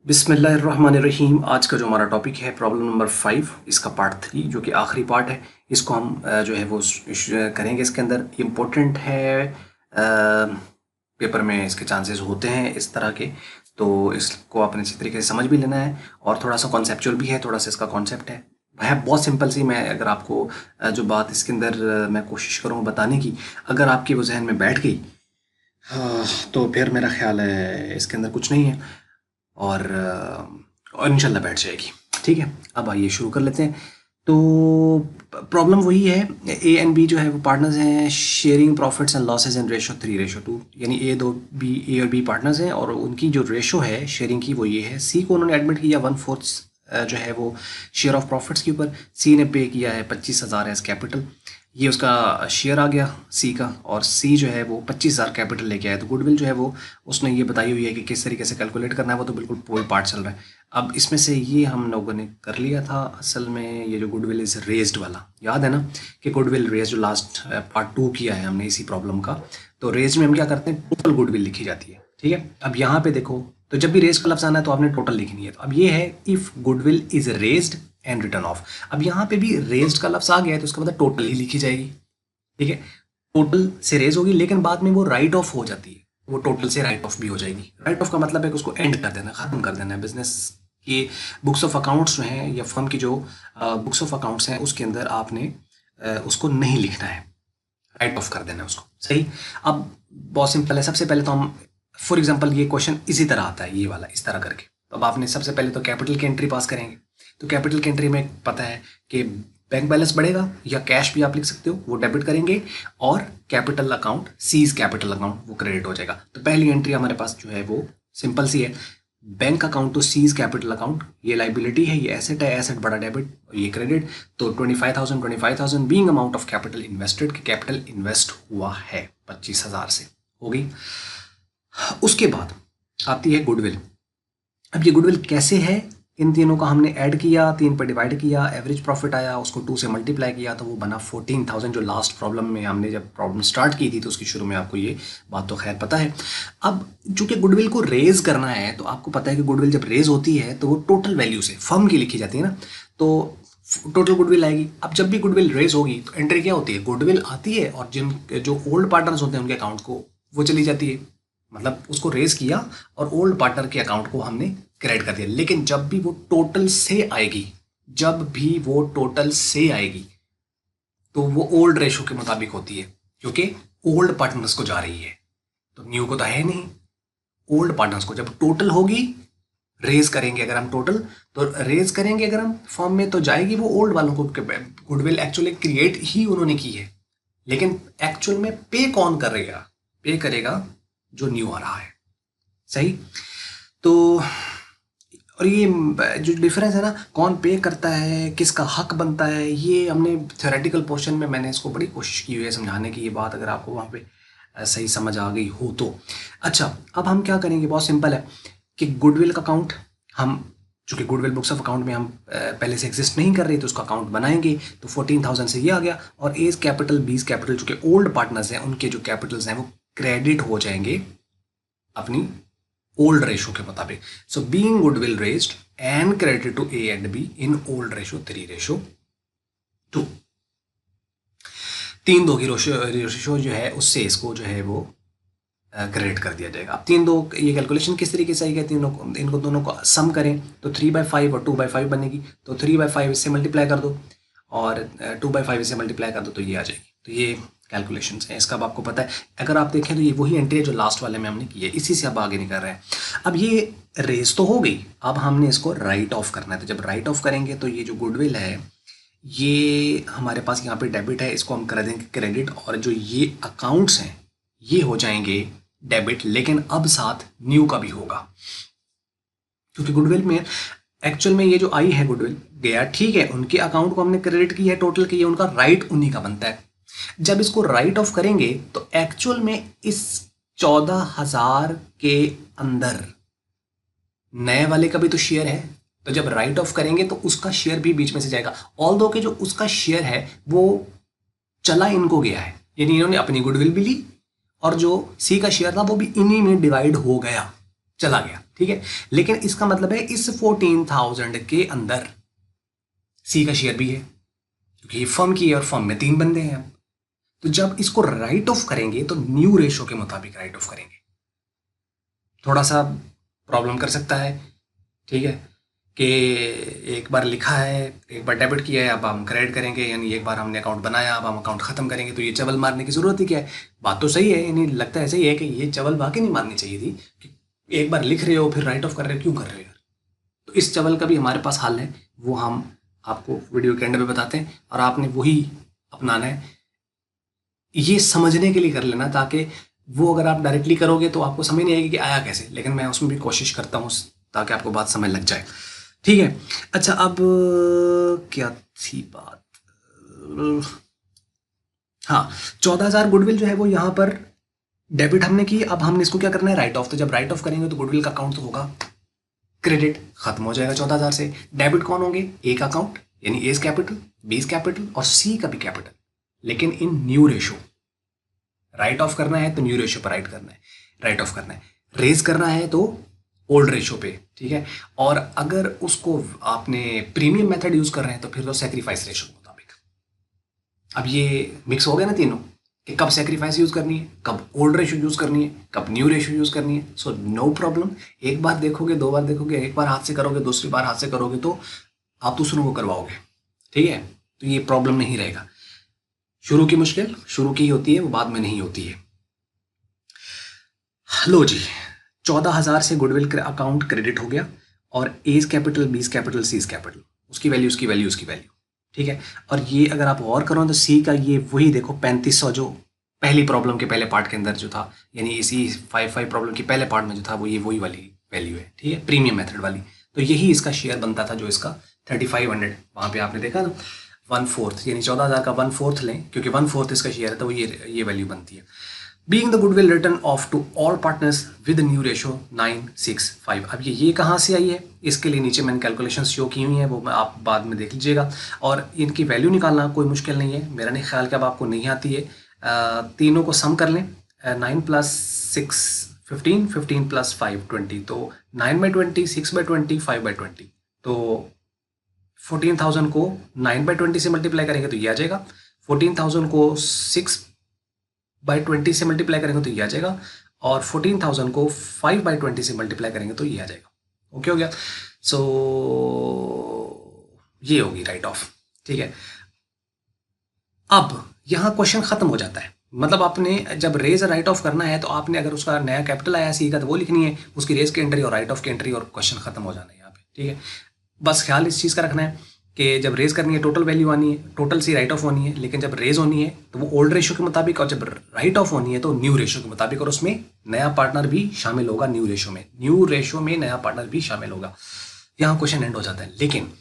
बिस्मिल्लाहिर्रहमानिर्रहीम। आज का जो हमारा टॉपिक है प्रॉब्लम नंबर 5, इसका पार्ट 3 जो कि आखिरी पार्ट है। इसको हम जो है वो करेंगे। इसके अंदर इम्पोर्टेंट है, पेपर में इसके चांसेस होते हैं इस तरह के, तो इसको आपने अच्छी तरीके से समझ भी लेना है और थोड़ा सा कॉन्सेप्चुअल भी है, थोड़ा सा इसका कॉन्सेप्ट है बहुत सिंपल सी। मैं अगर आपको जो बात इसके अंदर मैं कोशिश करूँ बताने की, अगर आपकी वो जहन में बैठ गई, हाँ, तो फिर मेरा ख्याल है इसके अंदर कुछ नहीं है और इंशाल्लाह बैठ जाएगी। ठीक है, अब आइए शुरू कर लेते हैं। तो प्रॉब्लम वही है, ए एंड बी जो है वो पार्टनर्स हैं, sharing profits and losses in ratio 3:2, यानी ए और बी पार्टनर्स हैं और उनकी जो रेशो है शेयरिंग की वो ये है। सी को उन्होंने एडमिट किया 1/4 जो है वो शेयर ऑफ प्रॉफिट्स के ऊपर। सी ने पे किया है 25,000 एज कैपिटल, ये उसका शेयर आ गया सी का, और सी जो है वो 25,000 कैपिटल लेके आया। तो गुडविल जो है वो उसने ये बताई हुई है कि किस तरीके से कैलकुलेट करना है, वो तो बिल्कुल पूरी पार्ट चल रहा है। अब इसमें से ये हम लोगों ने कर लिया था असल में, ये जो गुडविल इज रेज्ड वाला याद है ना, कि गुडविल रेज जो लास्ट पार्ट 2 किया है हमने इसी प्रॉब्लम का। तो रेज में हम क्या करते हैं, टोटल गुडविल लिखी जाती है। ठीक है, अब यहाँ पे देखो, तो जब भी रेज का लफ्ज आना है तो आपने टोटल लिखनी है। तो अब ये है if goodwill is raised and return of. अब यहाँ पे भी रेज्ड का लफ्ज आ गया है तो उसका मतलब टोटल ही लिखी जाएगी। ठीक है, टोटल से रेज होगी लेकिन बाद में वो राइट ऑफ हो जाती है, वो टोटल से राइट ऑफ भी हो जाएगी। राइट ऑफ का मतलब है कि उसको एंड कर देना, खत्म कर देना है। बिजनेस की बुक्स ऑफ अकाउंट्स जो हैं या फर्म की जो बुक्स ऑफ अकाउंट्स हैं उसके अंदर आपने उसको नहीं लिखना है, राइट ऑफ कर देना है उसको। सही, अब बहुत सिंपल है। सबसे पहले तो हम फॉर एग्जाम्पल ये क्वेश्चन इसी तरह आता है, ये वाला इस तरह करके। तो अब आपने सबसे पहले तो कैपिटल की एंट्री पास करेंगे। तो कैपिटल की एंट्री में पता है कि बैंक बैलेंस बढ़ेगा या कैश भी आप लिख सकते हो, वो डेबिट करेंगे, और capital account seize capital account वो क्रेडिट हो जाएगा। तो पहली एंट्री हमारे पास जो है वो सिंपल सी है, bank account to C's capital account. ये लाइबिलिटी है, ये एसेट है, एसेट बड़ा डेबिट और ये क्रेडिट। तो 25,000 being amount of capital invested, कि कैपिटल इन्वेस्ट हुआ है 25,000 से, हो गई। उसके बाद आती है गुडविल। अब ये गुडविल कैसे है, इन तीनों का हमने ऐड किया, 3 पर डिवाइड किया, एवरेज प्रॉफिट आया, उसको 2 से मल्टीप्लाई किया तो वो बना 14,000, जो लास्ट प्रॉब्लम में हमने जब प्रॉब्लम स्टार्ट की थी तो उसकी शुरू में आपको ये बात तो खैर पता है। अब चूंकि गुडविल को रेज करना है तो आपको पता है कि गुडविल जब रेज होती है तो वो टोटल वैल्यू से फर्म की लिखी जाती है ना, तो टोटल गुडविल आएगी। अब जब भी गुडविल रेज होगी तो एंट्री क्या होती है, गुडविल आती है और जिन जो ओल्ड पार्टनर्स होते हैं उनके अकाउंट को वो चली जाती है। मतलब उसको रेज किया और ओल्ड पार्टनर के अकाउंट को हमने क्रेडिट कर दिया। लेकिन जब भी वो टोटल से आएगी, जब भी वो टोटल से आएगी तो वो ओल्ड रेशो के मुताबिक होती है, क्योंकि ओल्ड पार्टनर्स को जा रही है, तो न्यू को तो है नहीं। ओल्ड पार्टनर्स को जब टोटल होगी, रेज करेंगे अगर हम टोटल, तो रेज करेंगे अगर हम फॉर्म में, तो जाएगी वो ओल्ड वालों को। गुडविल एक्चुअली क्रिएट ही उन्होंने की है, लेकिन एक्चुअल में पे कौन करेगा, पे करेगा जो न्यू आ रहा है। सही, तो और ये जो डिफरेंस है ना, कौन पे करता है, किसका हक बनता है, ये हमने थ्योरेटिकल पोर्शन में मैंने इसको बड़ी कोशिश की हुई है समझाने की, ये बात अगर आपको वहाँ पे सही समझ आ गई हो तो। अच्छा, अब हम क्या करेंगे, बहुत सिंपल है कि गुडविल का अकाउंट हम, चूँकि गुडविल बुक्स ऑफ अकाउंट में हम पहले से एग्जिस्ट नहीं कर रही, तो उसका अकाउंट बनाएंगे। तो 14,000 से ये आ गया, और एज कैपिटल बीस कैपिटल, चूँकि ओल्ड पार्टनर्स हैं उनके जो कैपिटल्स हैं वो क्रेडिट हो जाएंगे अपनी ओल्ड रेशो के मुताबिक। So being goodwill raised and credit to A and B in old ratio 3:2, 3:2 की रेशो जो है उससे इसको जो है वो क्रेडिट कर दिया जाएगा। अब 3:2 ये कैलकुलेशन किस तरीके से आएगा, इनको दोनों को सम करें तो 3/5 और 2/5 बनेगी। तो 3/5 इससे मल्टीप्लाई कर दो और 2/5 इससे मल्टीप्लाई कर दो तो ये आ जाएगी। तो ये कैलकुलेशंस हैं, इसका अब आपको पता है। अगर आप देखें तो ये वही एंट्री है जो लास्ट वाले में हमने की है, इसी से अब आगे नहीं कर रहे हैं। अब ये रेस तो हो गई, अब हमने इसको राइट ऑफ करना है। तो जब राइट ऑफ करेंगे तो ये जो गुडविल है ये हमारे पास यहाँ पे डेबिट है, इसको हम कर देंगे क्रेडिट, और जो ये अकाउंट्स हैं ये हो जाएंगे डेबिट, लेकिन अब साथ न्यू का भी होगा, क्योंकि गुडविल में एक्चुअल में ये जो आई है गुडविल गया, ठीक है, उनके अकाउंट को हमने क्रेडिट किया है टोटल की, ये उनका राइट उन्हीं का बनता है। जब इसको राइट ऑफ करेंगे तो एक्चुअल में इस 14,000 के अंदर नए वाले का भी तो शेयर है, तो जब राइट ऑफ करेंगे तो उसका शेयर भी बीच में से जाएगा। ऑल दो के जो उसका शेयर है वो चला इनको गया है, यानी इन्होंने अपनी गुडविल भी ली और जो सी का शेयर था वो भी इन्हीं में डिवाइड हो गया। चला गया, ठीक है। लेकिन इसका मतलब है इस 14,000 के अंदर सी का शेयर भी है, क्योंकि ये फर्म की है और फर्म में 3 बंदे हैं अब। तो जब इसको राइट ऑफ करेंगे तो न्यू रेशो के मुताबिक राइट ऑफ करेंगे। थोड़ा सा प्रॉब्लम कर सकता है, ठीक है, कि एक बार लिखा है, एक बार डेबिट किया है, अब हम क्रेडिट करेंगे, यानी एक बार हमने अकाउंट बनाया, अब हम अकाउंट ख़त्म करेंगे, तो ये चवल मारने की ज़रूरत ही क्या है। बात तो सही है, यानी लगता है सही है कि ये चवल वाकई नहीं मारनी चाहिए थी कि एक बार लिख रहे हो फिर राइट ऑफ कर रहे हो, क्यों कर रहे हो यार। तो इस चवल का भी हमारे पास हल है, वो हम आपको वीडियो के एंड में बताते हैं, और आपने वही अपनाना है। ये समझने के लिए कर लेना, ताकि वो अगर आप डायरेक्टली करोगे तो आपको समझ नहीं आएगी कि आया कैसे, लेकिन मैं उसमें भी कोशिश करता हूँ ताकि आपको बात समझ लग जाए, ठीक है। अच्छा, अब क्या थी बात, हाँ, 14,000 गुडविल जो है वो यहाँ पर डेबिट हमने की। अब हमने इसको क्या करना है, राइट ऑफ। तो जब राइट ऑफ करेंगे तो गुडविल का अकाउंट तो होगा क्रेडिट, खत्म हो जाएगा 14,000 से। डेबिट कौन होंगे, ए का अकाउंट, यानी एज कैपिटल, बीज कैपिटल और सी का भी कैपिटल, लेकिन इन न्यू रेशो। राइट ऑफ करना है तो न्यू रेशो पर राइट करना है, राइट ऑफ करना है। रेज करना है तो ओल्ड रेशो पे, ठीक है। और अगर उसको आपने प्रीमियम मेथड यूज कर रहे हैं तो फिर तो सेक्रीफाइस रेशो के मुताबिक। अब ये मिक्स हो गया ना तीनों, कि कब सेक्रीफाइस यूज करनी है, कब ओल्ड रेशो यूज करनी है, कब न्यू रेशो यूज करनी है। सो नो प्रॉब्लम, एक बार देखोगे, 2 बार देखोगे, एक बार हाथ से करोगे, दूसरी बार हाथ से करोगे तो आप दूसरों को करवाओगे, ठीक है। तो ये प्रॉब्लम नहीं रहेगा। शुरू की मुश्किल शुरू की होती है, वो बाद में नहीं होती है। लो जी, 14,000 से गुडविल अकाउंट क्रेडिट हो गया, और A's capital, B's capital, C's capital, उसकी वैल्यू, उसकी वैल्यू, उसकी वैल्यू, ठीक है। और ये अगर आप और करो तो सी का ये वही देखो 3500 जो पहली प्रॉब्लम के पहले पार्ट के अंदर जो था, यानी इसी 5 प्रॉब्लम के पहले पार्ट में जो था, वो ये वही वाली वैल्यू है, ठीक है, प्रीमियम मेथड वाली। तो यही इसका शेयर बनता था, जो इसका 3500 वहाँ पे आपने देखा ना, 1/4, यानी 14,000 का 1/4 लें, क्योंकि 1/4 इसका शेयर है, तो ये वैल्यू बनती है। Being the goodwill written off to all partners with new ratio 9:6:5। अब ये कहाँ से आई है, इसके लिए नीचे मैंने कैलकुलेशन शो की हुई हैं, वो मैं आप बाद में देख लीजिएगा। और इनकी वैल्यू निकालना कोई मुश्किल नहीं है, मेरा नहीं ख्याल कि अब आपको नहीं आती है। तीनों को सम कर लें, 9 + 6 15, 15 + 5 20, तो 9/20, 6/20, 5/20। तो 14,000 को 9/20 से मल्टीप्लाई करेंगे तो ये आ जाएगा, 14,000 को 6/20 से मल्टीप्लाई करेंगे तो ये आ जाएगा, और 14,000 को 5/20 से मल्टीप्लाई करेंगे तो ये आ जाएगा। ओके हो गया। सो ये होगी राइट ऑफ, ठीक है। अब यहाँ क्वेश्चन खत्म हो जाता है, मतलब आपने जब रेज राइट ऑफ करना है तो आपने अगर उसका नया कैपिटल आया सी का तो वो लिखनी है, उसकी रेज की एंट्री और राइट ऑफ की एंट्री, और क्वेश्चन खत्म हो जाना है यहाँ पे, ठीक है। बस ख्याल इस चीज़ का रखना है कि जब रेज करनी है टोटल वैल्यू आनी है, टोटल सी राइट ऑफ होनी है, लेकिन जब रेज होनी है तो वो ओल्ड रेशो के मुताबिक, और जब राइट ऑफ होनी है तो न्यू रेशो के मुताबिक, और उसमें नया पार्टनर भी शामिल होगा न्यू रेशो में, न्यू रेशो में नया पार्टनर भी शामिल होगा। यहाँ क्वेश्चन एंड हो जाता है। लेकिन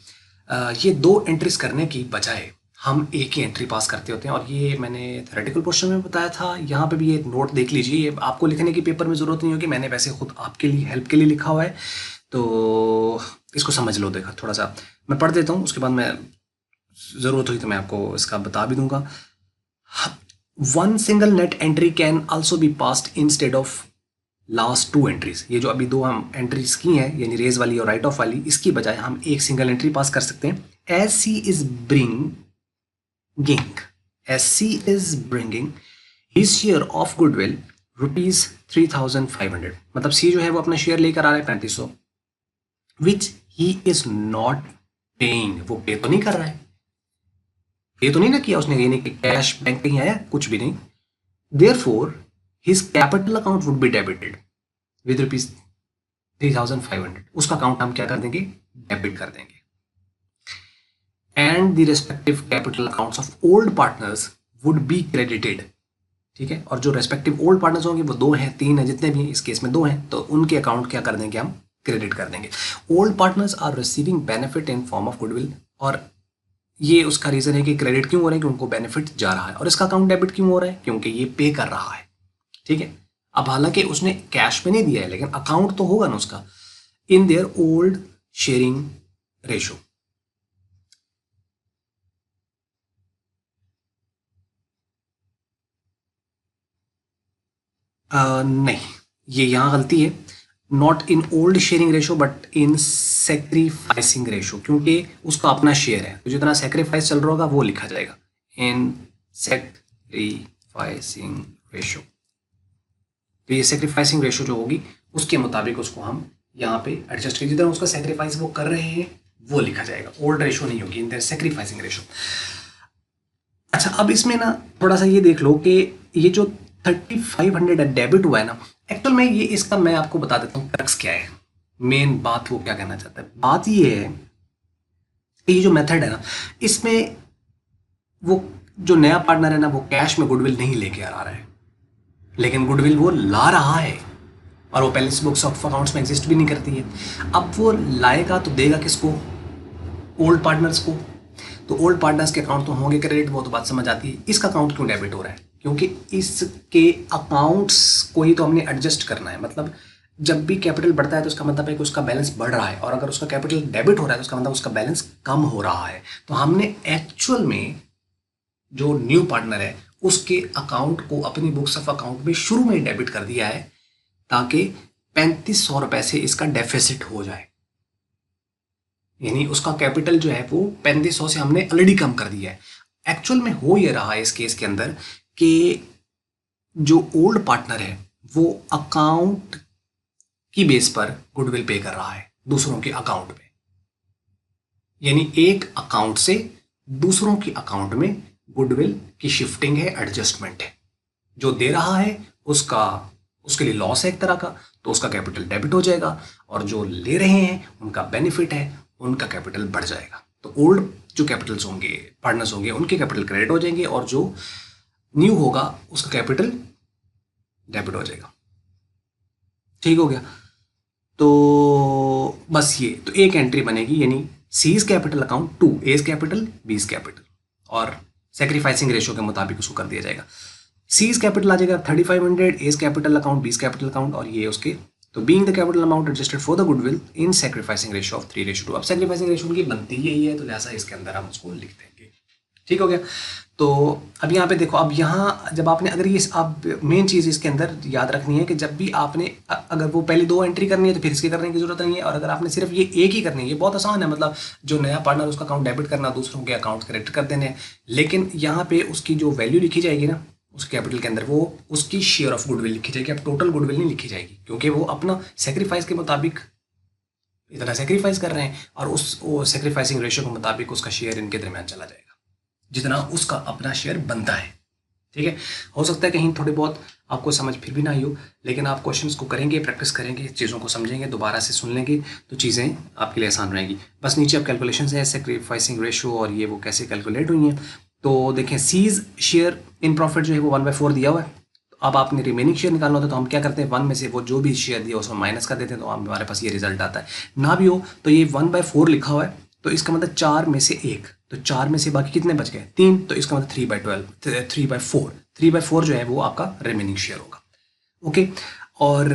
ये 2 एंट्रीज करने की बजाय हम एक ही एंट्री पास करते होते हैं, और ये मैंने थ्योरेटिकल पोर्शन में बताया था। यहाँ पे भी ये नोट देख लीजिए, ये आपको लिखने की पेपर में ज़रूरत नहीं होगी, मैंने वैसे खुद आपके लिए हेल्प के लिए लिखा हुआ है, तो इसको समझ लो। देखा, थोड़ा सा मैं पढ़ देता हूँ, उसके बाद मैं ज़रूरत हुई तो मैं आपको इसका बता भी दूंगा। One single net entry can also be passed instead of last 2 entries. ये जो अभी 2 हम एंट्रीज की हैं, यानी रेज वाली और राइट ऑफ वाली, इसकी बजाय हम एक सिंगल एंट्री पास कर सकते हैं। As C is bringing as C is bringing his share of goodwill ₹3,500। मतलब सी जो है वो अपना शेयर लेकर आ रहा है 3500, विच ही इज नॉट पेइंग। वो पे तो नहीं कर रहा है, पे तो नहीं ना किया उसने, यानी कि कैश बैंक नहीं आया, कुछ भी नहीं। Therefore his capital account would be debited with ₹3,500। उसका अकाउंट हम क्या कर देंगे, डेबिट कर देंगे। And the respective capital accounts of old partners would be credited, ठीक है। और जो रेस्पेक्टिव ओल्ड पार्टनर्स होंगे, वो 2 हैं, 3 हैं, जितने भी हैं, इस केस में 2 हैं, तो उनके अकाउंट क्या कर देंगे, हम क्रेडिट कर देंगे। Old partners are receiving benefit in form of goodwill, और ये उसका रीजन है कि क्रेडिट क्यों हो रहे हैं, कि उनको बेनिफिट जा रहा है। और इसका अकाउंट डेबिट क्यों हो रहा है, क्योंकि ये पे कर रहा है, ठीक है। अब हालांकि उसने कैश में नहीं दिया है, लेकिन अकाउंट तो होगा ना उसका, in their old sharing ratio. नहीं, ये यहाँ गलती है। Not in old sharing ratio but in sacrificing ratio, क्योंकि उसका अपना शेयर है तो जितना सेक्रीफाइस चल रहा होगा वो लिखा जाएगा इन सेक्रीफाइसिंग रेशो। तो ये सेक्रीफाइसिंग रेशो जो होगी उसके मुताबिक उसको हम यहाँ पे एडजस्ट करें, जितना उसका सेक्रीफाइस वो कर रहे हैं वो लिखा जाएगा, ओल्ड रेशो नहीं होगी इन सेक्रीफाइसिंग रेशो। अच्छा, अब इसमें ना थोड़ा सा ये देख लो कि ये जो 3500 डेबिट हुआ है ना, एक्चुअल में ये इसका मैं आपको बता देता हूँ क्रक्स क्या है, मेन बात वो क्या कहना चाहता है। बात ये है कि ये जो मेथड है ना, इसमें वो जो नया पार्टनर है ना वो कैश में गुडविल नहीं लेके आ रहा है, लेकिन गुडविल वो ला रहा है और वो पहले बुक्स ऑफ अकाउंट्स में एग्जिस्ट भी नहीं करती है। अब वो लाएगा तो देगा किसको? ओल्ड पार्टनर्स को। तो ओल्ड पार्टनर्स के अकाउंट तो होंगे क्रेडिट, वो तो बात समझ आती है। इसका अकाउंट क्यों डेबिट हो रहा है? क्योंकि इसके अकाउंट्स को ही तो हमने एडजस्ट करना है। मतलब जब भी कैपिटल बढ़ता है तो उसका मतलब है कि उसका बैलेंस बढ़ रहा है, और अगर उसका कैपिटल डेबिट हो रहा है तो उसका मतलब उसका बैलेंस कम हो रहा है। तो हमने एक्चुअल में जो न्यू पार्टनर है उसके अकाउंट को अपनी बुक्स ऑफ अकाउंट में शुरू में डेबिट कर दिया है ताकि 3500 रुपए से इसका डेफिसिट हो जाए, यानी उसका कैपिटल जो है वो 3500 से हमने ऑलरेडी कम कर दिया है। एक्चुअल में हो ये रहा है इस केस के अंदर कि जो ओल्ड पार्टनर है वो अकाउंट की बेस पर गुडविल पे कर रहा है दूसरों के अकाउंट पे, यानी एक अकाउंट से दूसरों के अकाउंट में गुडविल की शिफ्टिंग है, एडजस्टमेंट है। जो दे रहा है उसका उसके लिए लॉस है एक तरह का, तो उसका कैपिटल डेबिट हो जाएगा, और जो ले रहे हैं उनका बेनिफिट है, उनका कैपिटल बढ़ जाएगा। तो ओल्ड जो कैपिटल्स होंगे, पार्टनर्स होंगे, उनके कैपिटल क्रेडिट हो जाएंगे, और जो न्यू होगा उसका कैपिटल डेबिट हो जाएगा। ठीक हो गया? तो बस ये तो एक एंट्री बनेगी, यानी C's capital account to A's capital B's capital, और सेक्रीफाइसिंग रेशियो के मुताबिक उसको कर दिया जाएगा। सीज कैपिटल आ जाएगा 3500, A's capital account B's capital account, और ये उसके तो being the capital amount adjusted for the goodwill in sacrificing ratio of 3:2। अब सेक्रीफाइसिंग रेशियो की बनती यही है, तो जैसा इसके अंदर हम उसको लिख देंगे। ठीक हो गया? तो अब यहाँ पे देखो, अब यहाँ जब आपने अगर ये आप मेन चीज़ इसके अंदर याद रखनी है कि जब भी आपने अगर वो पहले दो एंट्री करनी है तो फिर इसकी करने की जरूरत नहीं है, और अगर आपने सिर्फ ये एक ही करनी है, ये बहुत आसान है। मतलब जो नया पार्टनर उसका अकाउंट डेबिट करना, दूसरों के अकाउंट क्रेडिट कर देने, लेकिन यहाँ पे उसकी जो वैल्यू लिखी जाएगी ना उस कैपिटल के अंदर, वो उसकी शेयर ऑफ गुडविल लिखी जाएगी। अब टोटल गुडविल नहीं लिखी जाएगी, क्योंकि वो अपना सेक्रीफाइस के मुताबिक इतना सेक्रीफाइस कर रहे हैं, और उस सेक्रीफाइसिंग रेशियो के मुताबिक उसका शेयर इनके दरमियान चला जाएगा जितना उसका अपना शेयर बनता है। ठीक है? हो सकता है कहीं थोड़ी बहुत आपको समझ फिर भी ना आई हो, लेकिन आप क्वेश्चंस को करेंगे, प्रैक्टिस करेंगे, चीज़ों को समझेंगे, दोबारा से सुन लेंगे तो चीज़ें आपके लिए आसान रहेगी। बस नीचे अब कैलकुलेशन है सेक्रीफाइसिंग रेशियो, और ये वो कैसे कैलकुलेट हुई हैं। तो देखें, सीज शेयर इन प्रॉफिट जो है वो 1/4 दिया हुआ है। तो अब आपने रिमेनिंग शेयर निकालना होता है, तो हम क्या करते हैं, 1 में से वो जो भी शेयर दिया उसमें माइनस कर देते हैं, तो हमारे पास ये रिजल्ट आता है। ना भी हो तो ये 1/4 लिखा हुआ है, तो इसका मतलब 4 में से 1, तो 4 में से बाकी कितने बच गए? 3, तो इसका मतलब 3/4 जो है वो आपका रिमेनिंग शेयर होगा। ओके, और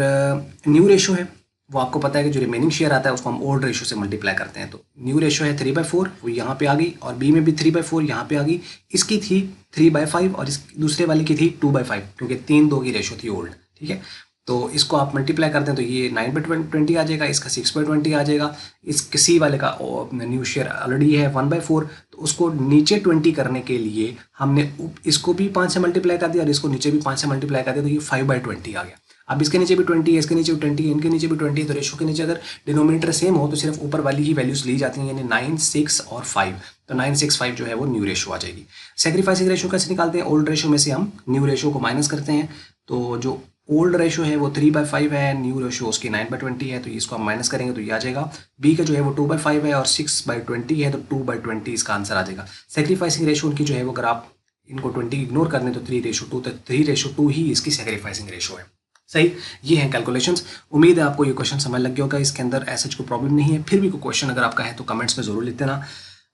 न्यू रेशो है, वो आपको पता है कि जो रिमेनिंग शेयर आता है उसको हम ओल्ड रेशो से मल्टीप्लाई करते हैं। तो न्यू रेशो है 3/4, वो यहाँ पे आ गई, और बी में भी 3/4 यहाँ पे आ गई। इसकी थी 3/5 और इस दूसरे वाले की थी 2/5, क्योंकि 3-2 की रेशो थी ओल्ड। ठीक है? तो इसको आप मल्टीप्लाई करते हैं तो ये 9/20 आ जाएगा, इसका 6/20 आ जाएगा। इस किसी वाले का न्यू शेयर ऑलरेडी है 1/4, तो उसको नीचे 20 करने के लिए हमने इसको भी 5 से मल्टीप्लाई कर दिया और इसको नीचे भी 5 से मल्टीप्लाई कर दिया, तो ये 5/20 आ गया। अब इसके नीचे भी 20 है, इसके नीचे भी 20 है, इनके नीचे भी 20 है, तो रेशो के नीचे अगर डिनोमिनेटर सेम हो तो सिर्फ ऊपर वाली ही वैल्यूज ली जाती हैं, यानी 9, 6 और 5। तो 9, 6, 5 जो है वो न्यू रेशो आ जाएगी। सेक्रीफाइसिंग रेशो कैसे निकालते हैं? ओल्ड रेशो में से हम न्यू रेशो को माइनस करते हैं। तो जो ओल्ड रेशो है वो 3/5 है, न्यू रेशो उसकी 9/20 है, तो इसको हम माइनस करेंगे तो ये आ जाएगा। बी का जो है वो 2/5 है और 6/20 है, तो 2/20 इसका आंसर आ जाएगा। सेक्रीफाइसिंग रेशो उनकी जो है वो अगर आप इनको 20 इग्नोर कर दें तो 3:2, तो 3:2 ही इसकी सेक्रीफाइसिंग रेशो है। सही, ये हैं कैलकुलेशंस। उम्मीद है आपको ये क्वेश्चन समझ लग गया होगा। इसके अंदर ऐसा कोई प्रॉब्लम नहीं है, फिर भी कोई क्वेश्चन अगर आपका है तो कमेंट्स में ज़रूर लिख देना।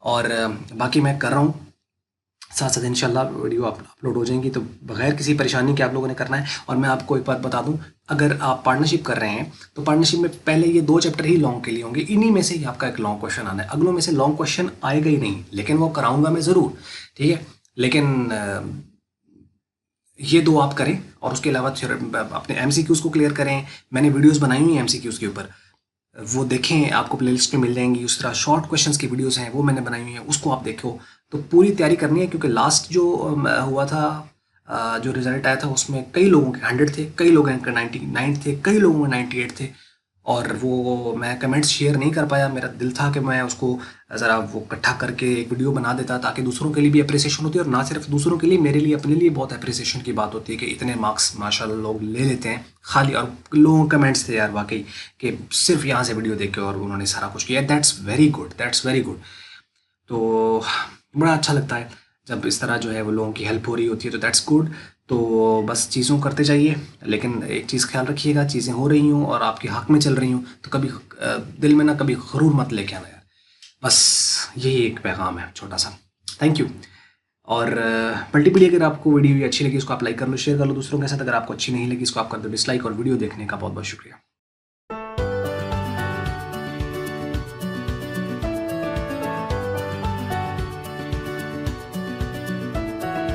और बाकी मैं कर रहा हूँ साथ साथ इंशाल्लाह वीडियो अपलोड हो जाएंगी, तो बगैर किसी परेशानी के आप लोगों ने करना है। और मैं आपको एक बात बता दूं, अगर आप पार्टनरशिप कर रहे हैं तो पार्टनरशिप में पहले ये 2 चैप्टर ही लॉन्ग के लिए होंगे, इन्हीं में से ही आपका एक लॉन्ग क्वेश्चन आना है। अगलों में से लॉन्ग क्वेश्चन आएगा ही नहीं, लेकिन वो कराऊंगा मैं ज़रूर। ठीक है? लेकिन ये दो आप करें और उसके अलावा अपने एमसीक्यूज़ को क्लियर करें। मैंने वीडियोस बनाई हुई हैं एमसीक्यूज़ के ऊपर, वो देखें, आपको प्लेलिस्ट में मिल जाएंगी। उस तरह शॉर्ट क्वेश्चंस की वीडियोस हैं वो मैंने बनाई हुई हैं, उसको आप देखो। तो पूरी तैयारी करनी है, क्योंकि लास्ट जो हुआ था, जो रिजल्ट आया था उसमें कई लोगों के 100 थे, कई लोगों के 99 थे, कई लोगों के 98 थे। और वो मैं कमेंट्स शेयर नहीं कर पाया। मेरा दिल था कि मैं उसको ज़रा वो इकट्ठा करके एक वीडियो बना देता, ताकि दूसरों के लिए भी अप्रिसिएशन होती है, और ना सिर्फ दूसरों के लिए, मेरे लिए, अपने लिए बहुत अप्रिसिएशन की बात होती है कि इतने मार्क्स माशाल्लाह लोग ले लेते हैं खाली। और लोगों के कमेंट्स थे यार वाकई कि सिर्फ यहाँ से वीडियो देख के और उन्होंने सारा कुछ किया। That's very good, that's very good. तो बड़ा अच्छा लगता है जब इस तरह जो है वो लोगों की हेल्प हो रही होती है, तो दैट्स गुड। तो बस चीज़ों करते जाइए, लेकिन एक चीज़ ख्याल रखिएगा, चीज़ें हो रही हूँ और आपके हक़ में चल रही हूँ तो कभी दिल में ना कभी गरूर मत लेके आना यार। बस यही एक पैगाम है छोटा सा। Thank you. और मल्टीपली अगर आपको वीडियो अच्छी लगी इसको आप लाइक कर लो, शेयर कर लो दूसरों के साथ। अगर आपको अच्छी नहीं लगी इसको आप कर दो डिसलाइक। और वीडियो देखने का बहुत बहुत शुक्रिया।